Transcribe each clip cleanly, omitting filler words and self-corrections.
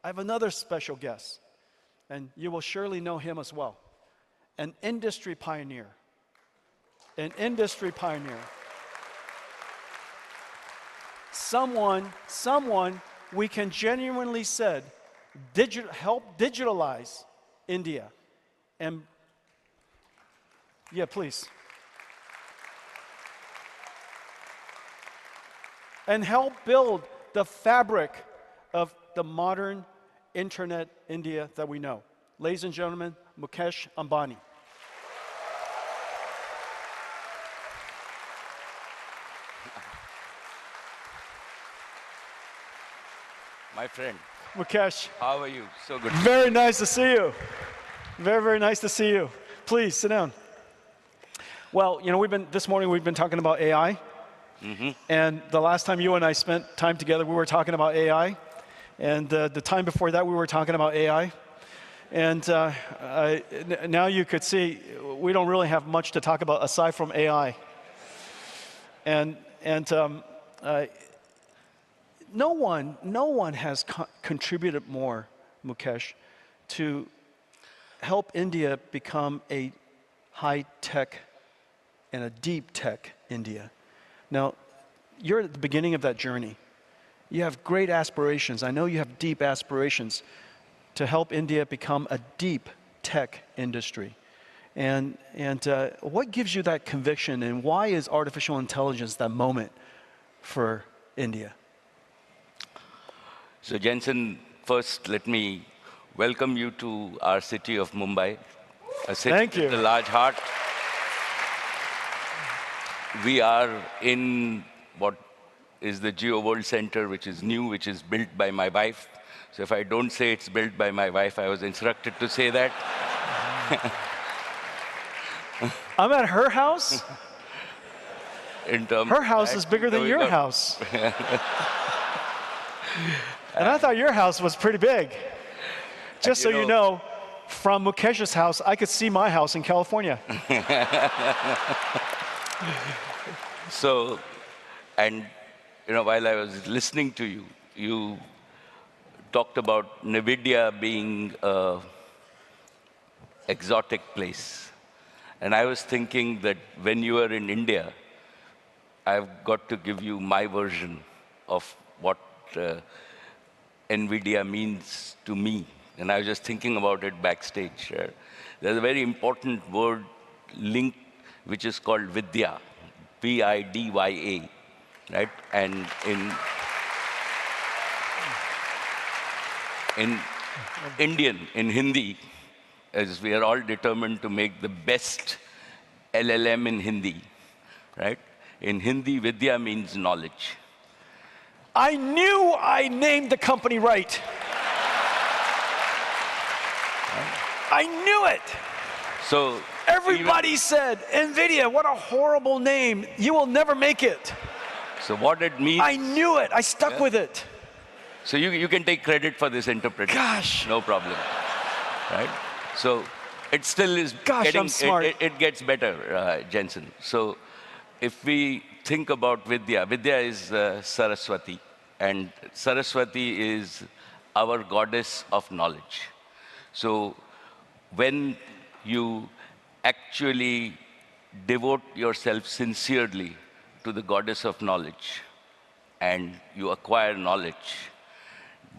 I have another special guest, and you will surely know him as well. An industry pioneer. An industry pioneer. Someone we can genuinely said help digitalize India. And yeah, please. And help build the fabric of the modern internet India that we know. Ladies and gentlemen, Mukesh Ambani. My friend. Mukesh. How are you? So good. Very nice to see you. Very, very nice to see you. Please, sit down. Well, you know, this morning we've been talking about AI. And the last time you and I spent time together, we were talking about AI. And the time before that, we were talking about AI. And now you could see we don't really have much to talk about aside from AI. And no one has contributed more, Mukesh, to help India become a high-tech and a deep-tech India. Now, you're at the beginning of that journey. You have great aspirations. I know you have deep aspirations to help India become a deep tech industry. And what gives you that conviction, and why is artificial intelligence that moment for India? So Jensen, first let me welcome you to our city of Mumbai, a city with a large heart. We are in what is the Geo World Center, which is new, which is built by my wife. So if I don't say it's built by my wife, I was instructed to say that. I'm at her house? Her house is bigger than your house. And I thought your house was pretty big. Just so you know, from Mukesh's house, I could see my house in California. So, and you know, while I was listening to you, you talked about NVIDIA being an exotic place. And I was thinking that when you are in India, I've got to give you my version of what NVIDIA means to me. And I was just thinking about it backstage. There's a very important word linked, which is called Vidya, Vidya, right? And in Indian, in Hindi, as we are all determined to make the best LLM in Hindi, right? In Hindi, Vidya means knowledge. I knew I named the company right. I knew it. So everybody said, NVIDIA, what a horrible name. You will never make it. So what it means... I knew it. I stuck with it. So you can take credit for this interpretation. Gosh. No problem. Right? So it still is I'm smart. It gets better, Jensen. So if we think about Vidya, Vidya is Saraswati. And Saraswati is our goddess of knowledge. So when you actually devote yourself sincerely to the goddess of knowledge and you acquire knowledge,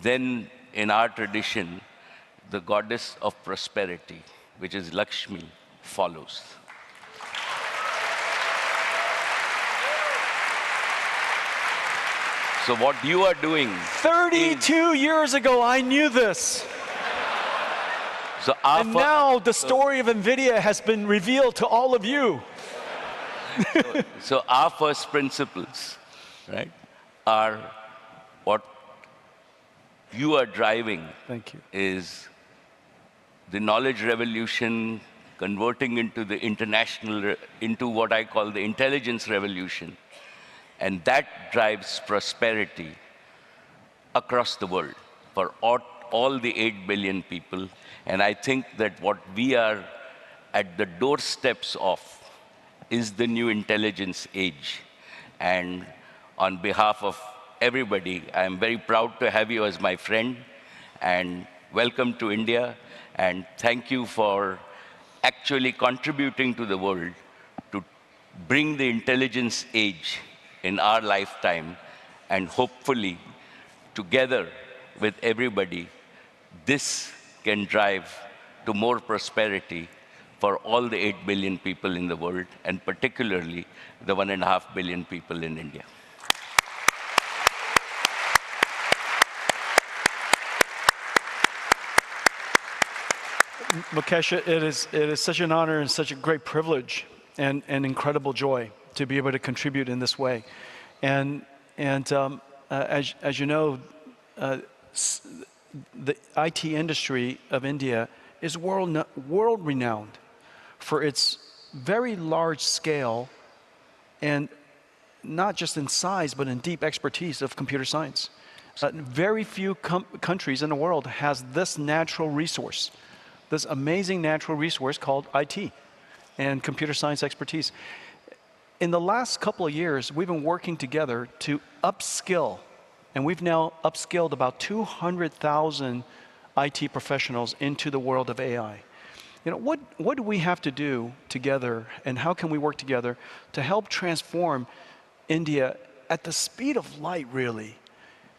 then in our tradition, the goddess of prosperity, which is Lakshmi, follows. So what you are doing... 32 years ago, I knew this. So and now the story of NVIDIA has been revealed to all of you. So our first principles, right, are what you are driving. Thank you. Is the knowledge revolution converting into the into what I call the intelligence revolution. And that drives prosperity across the world for all the 8 billion people. And I think that what we are at the doorsteps of is the new intelligence age. And on behalf of everybody, I am very proud to have you as my friend. and welcome to India, and thank you for actually contributing to the world to bring the intelligence age in our lifetime, and hopefully, together with everybody, this can drive to more prosperity for all the 8 billion people in the world, and particularly the 1.5 billion people in India. Mukesh, it is such an honor and such a great privilege and incredible joy to be able to contribute in this way. And as you know, the IT industry of India is world renowned for its very large scale and not just in size, but in deep expertise of computer science. Very few countries in the world has this natural resource, this amazing natural resource called IT and computer science expertise. In the last couple of years, we've been working together to upskill, and we've now upskilled about 200,000 IT professionals into the world of AI. You know, what do we have to do together, and how can we work together to help transform India at the speed of light, really?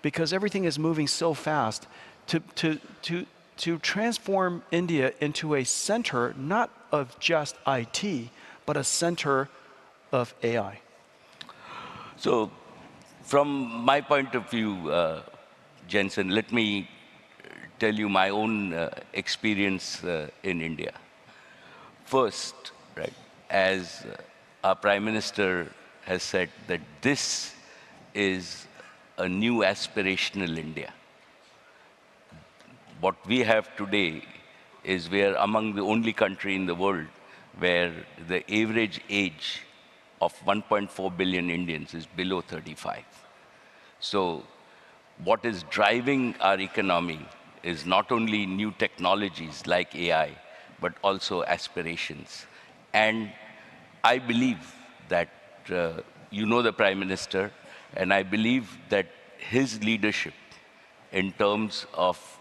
Because everything is moving so fast, to transform India into a center, not of just IT, but a center of AI. So, from my point of view, Jensen, let me tell you my own experience in India. First, right, as our Prime Minister has said, that this is a new aspirational India. What we have today is we are among the only country in the world where the average age of 1.4 billion Indians is below 35. So what is driving our economy is not only new technologies like AI, but also aspirations. And I believe that, you know the Prime Minister, and I believe that his leadership in terms of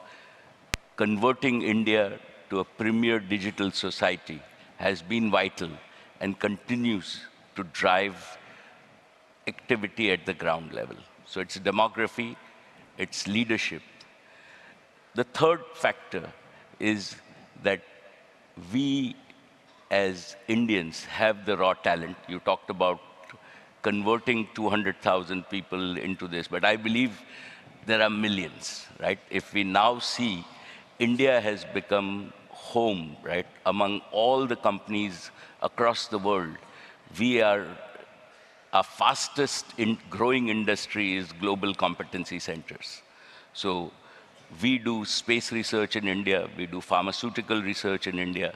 converting India to a premier digital society has been vital and continues to drive activity at the ground level. So it's demography, it's leadership. The third factor is that we as Indians have the raw talent. You talked about converting 200,000 people into this, but I believe there are millions, right? If we now see India has become home, right, among all the companies across the world, we are our fastest growing industry is global competency centers. So we do space research in India, we do pharmaceutical research in India.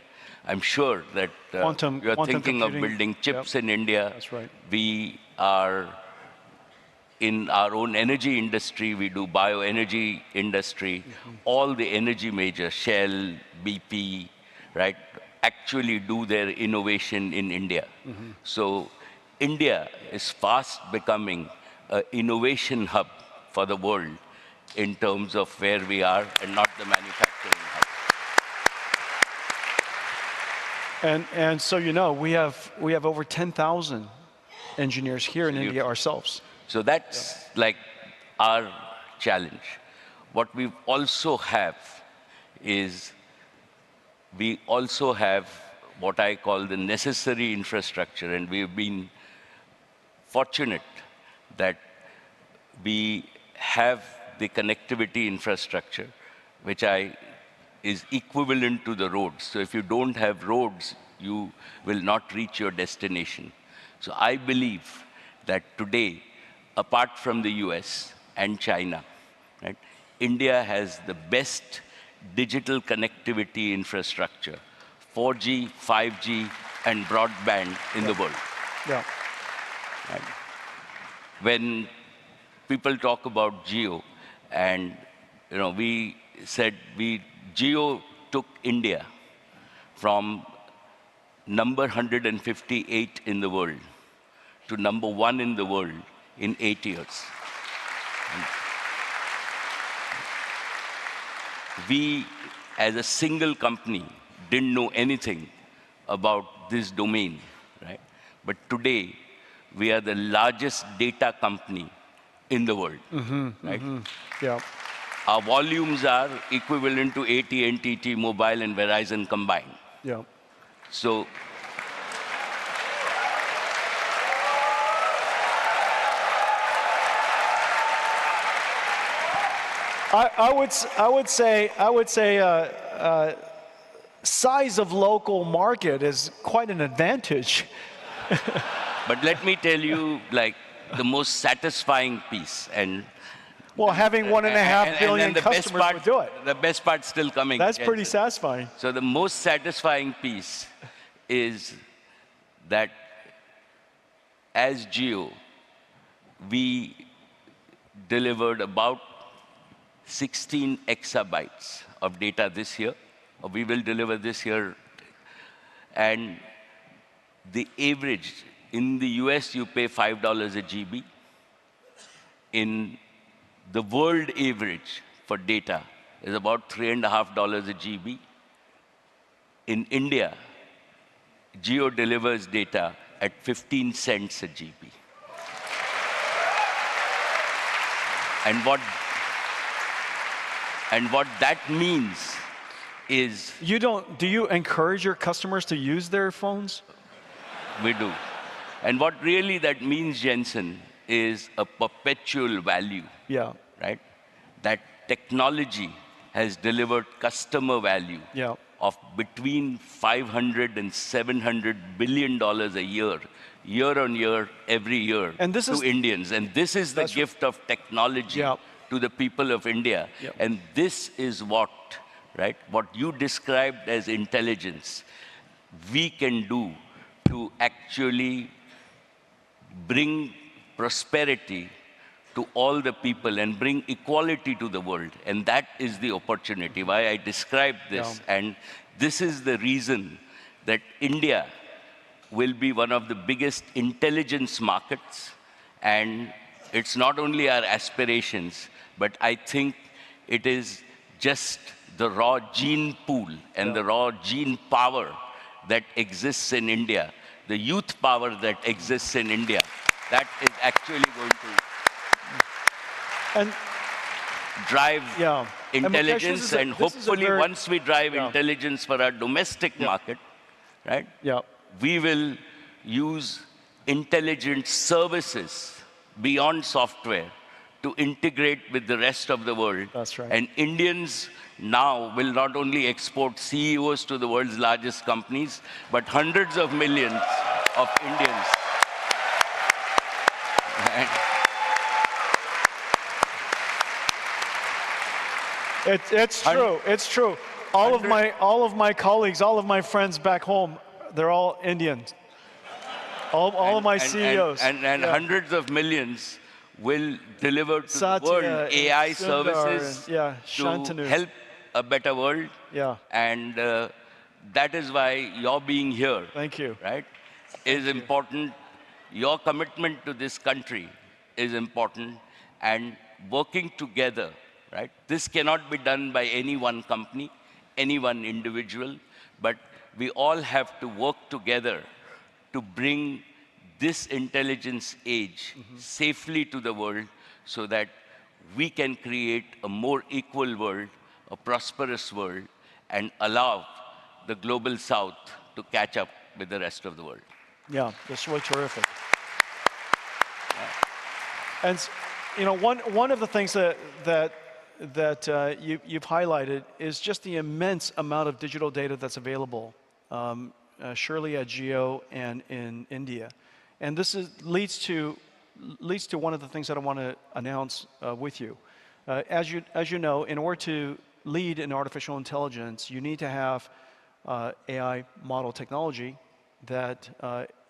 I'm sure that you're thinking of building chips in India. That's right. We are in our own energy industry, we do bioenergy industry. All the energy majors, Shell, BP, right, actually do their innovation in India. So India is fast becoming an innovation hub for the world in terms of where we are and not the manufacturing hub. And so you know, we have over 10,000 engineers here in India ourselves. So that's like our challenge. What we also have is we also have what I call the necessary infrastructure, and we've been fortunate that we have the connectivity infrastructure, which is equivalent to the roads. So if you don't have roads, you will not reach your destination. So I believe that today, apart from the US and China, right, India has the best digital connectivity infrastructure, 4G, 5G, and broadband in the world. Yeah. Right? When people talk about geo, and you know, we said geo took India from number 158 in the world to number 1 in the world in 8 years. We, as a single company, didn't know anything about this domain, right? But today, we are the largest data company in the world, right? Yeah. Our volumes are equivalent to AT&T, T-Mobile, and Verizon combined. Yeah. So I would say size of local market is quite an advantage. but let me tell you, like, the most satisfying piece, and Well, having 1.5 billion the best customers would do it. the best part's still coming. That's pretty Jensen. satisfying. So the most satisfying piece is that as Geo, we delivered about 16 exabytes of data this year, or we will deliver this year. And the average, in the US, you pay $5 a GB. In the world average for data is about $3.50 a GB. In India, Geo delivers data at 15 cents a GB. And what that means is Do you encourage your customers to use their phones? we do. And what really that means, Jensen, is a perpetual value, Yeah. right? That technology has delivered customer value Yeah. of between 500 and 700 billion dollars a year on year, every year, And this to is- Indians. And this is the That's gift of technology Yeah. to the people of India. Yeah. And this is what, right, what you described as intelligence, we can do to actually bring prosperity to all the people and bring equality to the world. And that is the opportunity, why I described this. Yeah. And this is the reason that India will be one of the biggest intelligence markets. And it's not only our aspirations, but I think it is just the raw gene pool and the raw gene power that exists in India, the youth power that exists in India, that is actually going to And drive Yeah. And Mukesh, this intelligence, is a- and this is a hopefully very- once we drive Yeah. intelligence for our domestic market, right, yeah. we will use intelligent services beyond software to integrate with the rest of the world. That's right. And Indians now will not only export CEOs to the world's largest companies, but hundreds of millions of Indians. And It's true. It's true. All of my colleagues, all of my friends back home, they're all Indians. All of my CEOs. And Yeah. hundreds of millions will deliver to Satya the world and AI Sundar services and, yeah, to Shantanu. help a better world. Yeah. And that is why your being here, Thank you. right, is important. Your commitment to this country is important. And working together, right? This cannot be done by any one company, any one individual, but we all have to work together to bring this intelligence age safely to the world so that we can create a more equal world, a prosperous world, and allow the global south to catch up with the rest of the world. Yeah, that's really terrific. And one of the things that you've highlighted is just the immense amount of digital data that's available, surely at Geo and in India, and this leads to one of the things that I want to announce with you. As you know, in order to lead in artificial intelligence, you need to have AI model technology that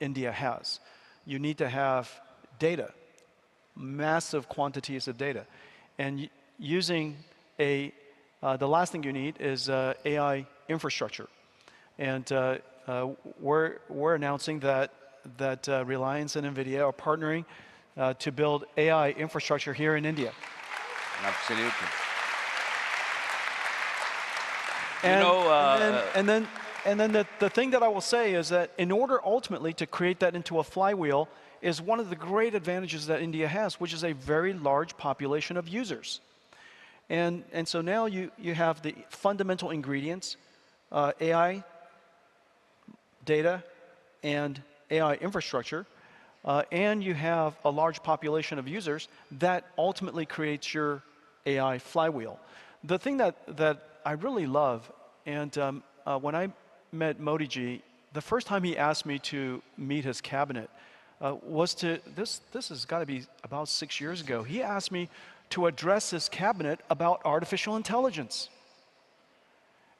India has. You need to have data, massive quantities of data. And using the last thing you need is AI infrastructure. And we're announcing that Reliance and NVIDIA are partnering to build AI infrastructure here in India. Absolutely. And, know, and then the thing that I will say is that in order ultimately to create that into a flywheel is one of the great advantages that India has, which is a very large population of users. And so now you have the fundamental ingredients, AI, data, and AI infrastructure, and you have a large population of users that ultimately creates your AI flywheel. The thing that I really love, and when I met Modi ji, the first time he asked me to meet his cabinet was this has got to be about 6 years ago. He asked me to address his cabinet about artificial intelligence.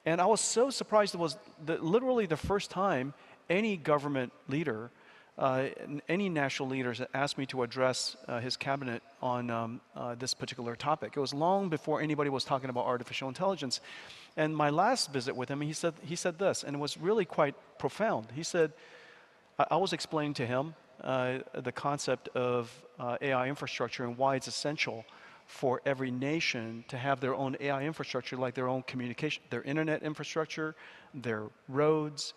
And I was so surprised. It was literally the first time any government leader, any national leaders asked me to address his cabinet on this particular topic. It was long before anybody was talking about artificial intelligence. And my last visit with him, he said this, and it was really quite profound. He said, I was explaining to him the concept of AI infrastructure and why it's essential for every nation to have their own AI infrastructure, like their own communication, their internet infrastructure, their roads,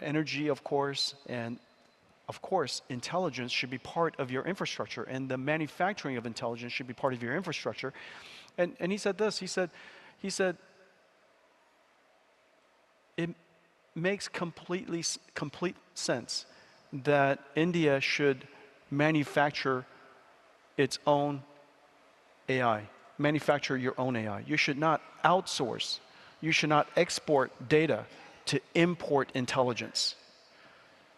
energy, of course, and of course, intelligence should be part of your infrastructure, and the manufacturing of intelligence should be part of your infrastructure. And he said this, he said, it makes complete sense that India should manufacture its own AI, manufacture your own AI. You should not outsource, you should not export data to import intelligence.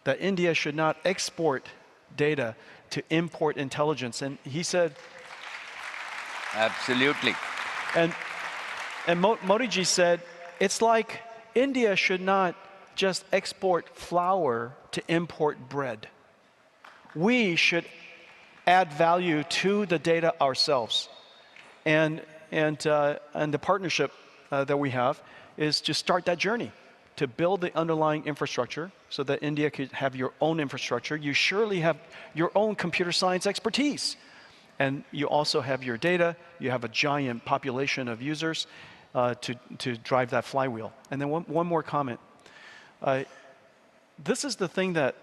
That India should not export data to import intelligence. And he said, absolutely. And Modi ji said, it's like India should not just export flour to import bread. We should add value to the data ourselves. And the partnership that we have is to start that journey, to build the underlying infrastructure so that India could have your own infrastructure. You surely have your own computer science expertise. And you also have your data. You have a giant population of users to drive that flywheel. And then one more comment. This is the thing that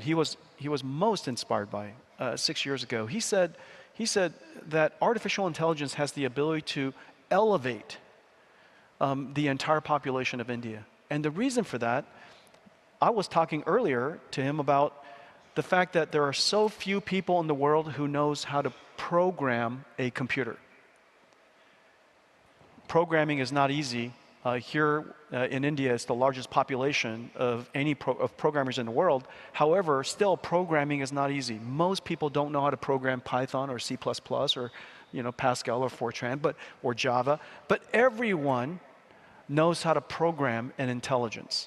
he was most inspired by 6 years ago. He said that artificial intelligence has the ability to elevate the entire population of India. And the reason for that, I was talking earlier to him about the fact that there are so few people in the world who knows how to program a computer. Programming is not easy. Here in India, it's the largest population of any programmers in the world. However, still programming is not easy. Most people don't know how to program Python or C++ or Pascal or Fortran or Java, but everyone knows how to program an intelligence.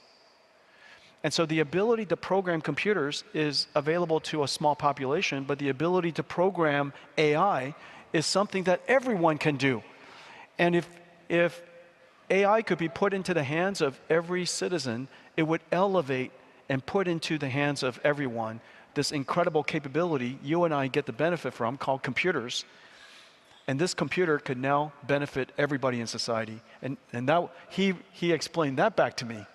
And so the ability to program computers is available to a small population, but the ability to program AI is something that everyone can do. And if AI could be put into the hands of every citizen, it would elevate and put into the hands of everyone this incredible capability you and I get the benefit from called computers. And this computer could now benefit everybody in society. And that, he explained that back to me.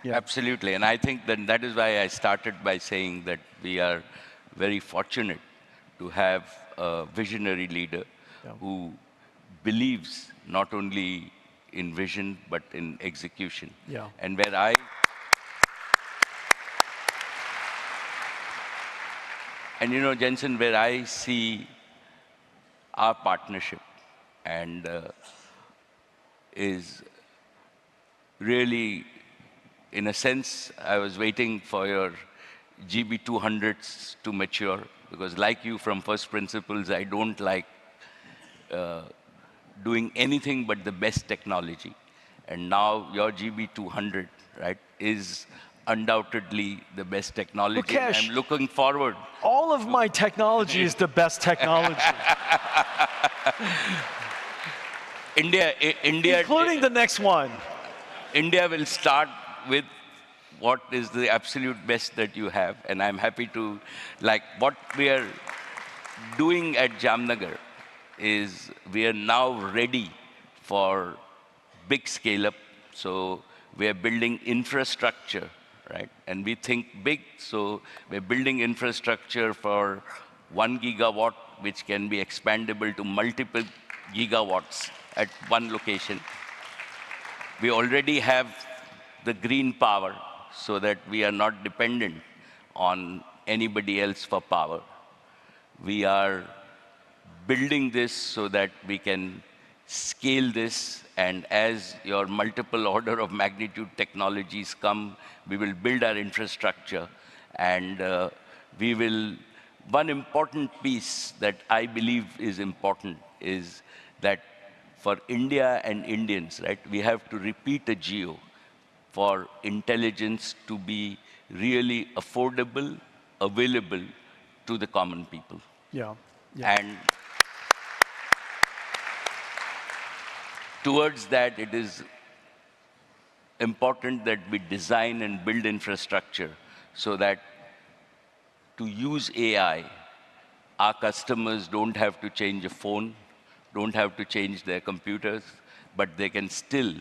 Yeah. Absolutely. And I think that is why I started by saying that we are very fortunate to have a visionary leader who believes not only in vision, but in execution. Yeah. And Jensen, where I see our partnership and is really, in a sense, I was waiting for your GB200s to mature, because like you from first principles, I don't like doing anything but the best technology. And now your GB200, right, is undoubtedly the best technology. Mukesh, and I'm looking forward. All of my technology is the best technology. India, including the next one. India will start with what is the absolute best that you have. And I'm happy to, like what we are doing at Jamnagar is we are now ready for big scale-up. So we are building infrastructure, right? And we think big, so we're building infrastructure for 1 gigawatt, which can be expandable to multiple gigawatts at one location. We already have the green power so that we are not dependent on anybody else for power. We are building this so that we can scale this, and as your multiple order of magnitude technologies come, we will build our infrastructure, and we will. One important piece that I believe is important is that for India and Indians, right, we have to repeat a geo for intelligence to be really affordable, available to the common people. Yeah. And towards that, it is important that we design and build infrastructure so that to use AI, our customers don't have to change a phone, don't have to change their computers, but they can still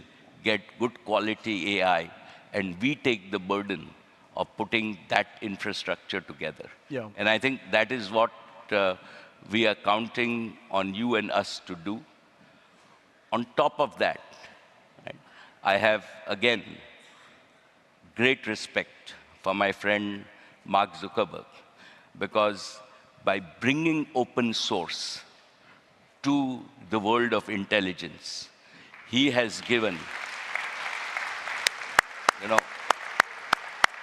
get good quality AI, and we take the burden of putting that infrastructure together. Yeah. And I think that is what we are counting on you and us to do. On top of that, right, I have, again, great respect for my friend Mark Zuckerberg, because by bringing open source to the world of intelligence, he has given,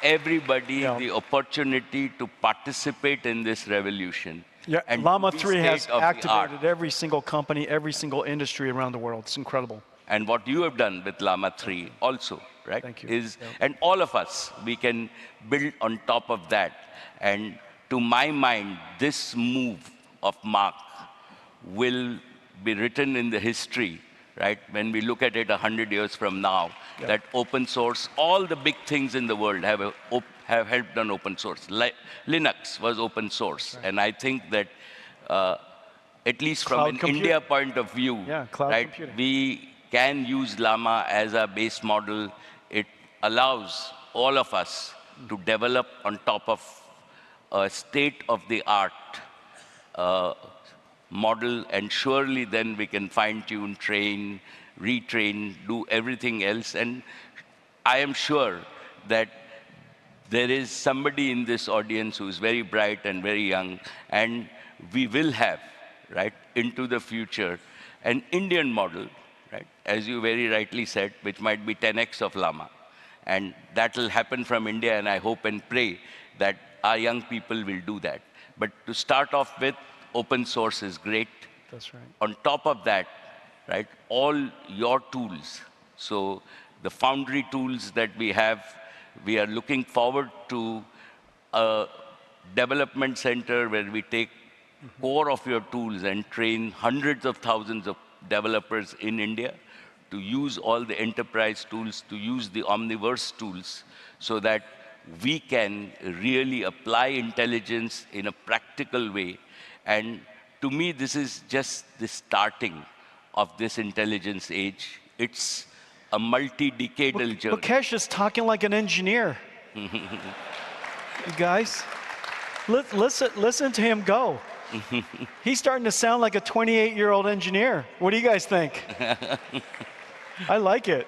everybody the opportunity to participate in this revolution. Yeah, and Llama be 3 has state-of-the-art. activated every single company, every single industry around the world. It's incredible. And what you have done with Llama 3 also, right? Thank you. Is, and all of us, we can build on top of that. And to my mind, this move of Mark will be written in the history, right? When we look at it 100 years from now, that open source, all the big things in the world have helped on open source. Linux was open source. Right. And I think that, at least from an India point of view, right, we can use Llama as a base model. It allows all of us to develop on top of a state-of-the-art model, and surely then we can fine-tune, train, retrain, do everything else. And I am sure that there is somebody in this audience who is very bright and very young, and we will have, right, into the future, an Indian model, right, as you very rightly said, which might be 10x of Llama. And that will happen from India, and I hope and pray that our young people will do that. But to start off with, open source is great. That's right. On top of that, right, all your tools. So the Foundry tools that we have, we are looking forward to a development center where we take core of your tools and train hundreds of thousands of developers in India to use all the enterprise tools, to use the Omniverse tools, so that we can really apply intelligence in a practical way. And to me, this is just the starting of this intelligence age. It's a multi-decadal journey. Mukesh is talking like an engineer. You guys, listen to him go. He's starting to sound like a 28-year-old engineer. What do you guys think? I like it.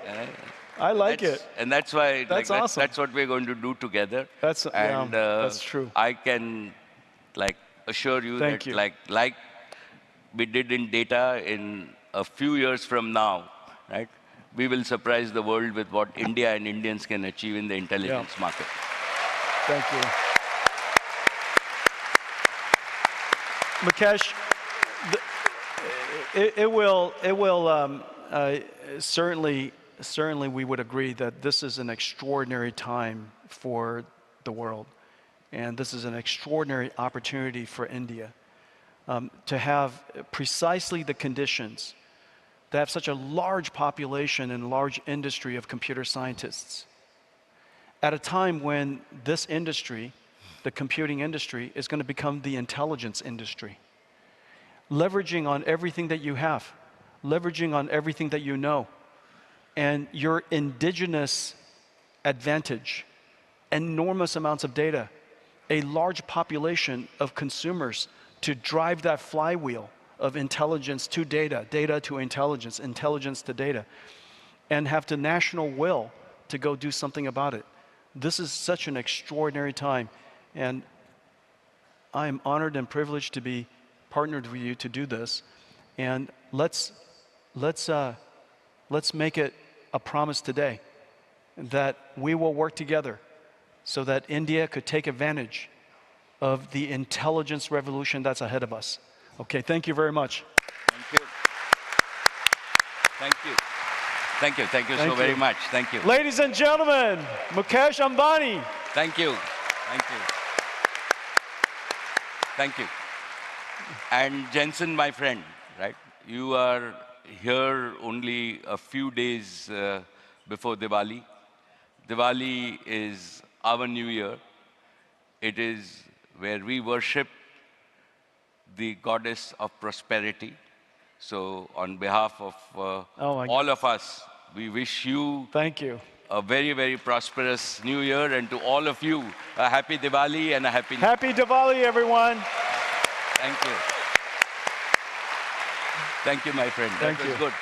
I like it. And that's why that's awesome. That's what we're going to do together. That's true. I can assure you that like we did in data, in a few years from now, right, we will surprise the world with what India and Indians can achieve in the intelligence market. Thank you. Mukesh, certainly we would agree that this is an extraordinary time for the world. And this is an extraordinary opportunity for India to have precisely the conditions, to have such a large population and large industry of computer scientists at a time when this industry, the computing industry, is going to become the intelligence industry. Leveraging on everything that you have, leveraging on everything that you know, and your indigenous advantage, enormous amounts of data, a large population of consumers to drive that flywheel of intelligence to data, data to intelligence, intelligence to data, and have the national will to go do something about it. This is such an extraordinary time, and I am honored and privileged to be partnered with you to do this. And let's make it a promise today that we will work together so that India could take advantage of the intelligence revolution that's ahead of us. Okay, thank you very much. Thank you. Thank you. Thank you. Thank you so very much. Thank you. Ladies and gentlemen, Mukesh Ambani. Thank you. Thank you. Thank you. And Jensen, my friend, right? You are here only a few days before Diwali. Diwali is our new year. It is where we worship the goddess of prosperity. So on behalf of all of us, we wish you Thank you. a very, very prosperous new year, and to all of you, a happy Diwali and a happy Happy Diwali, everyone. Thank you. Thank you, my friend. Thank That was you. good.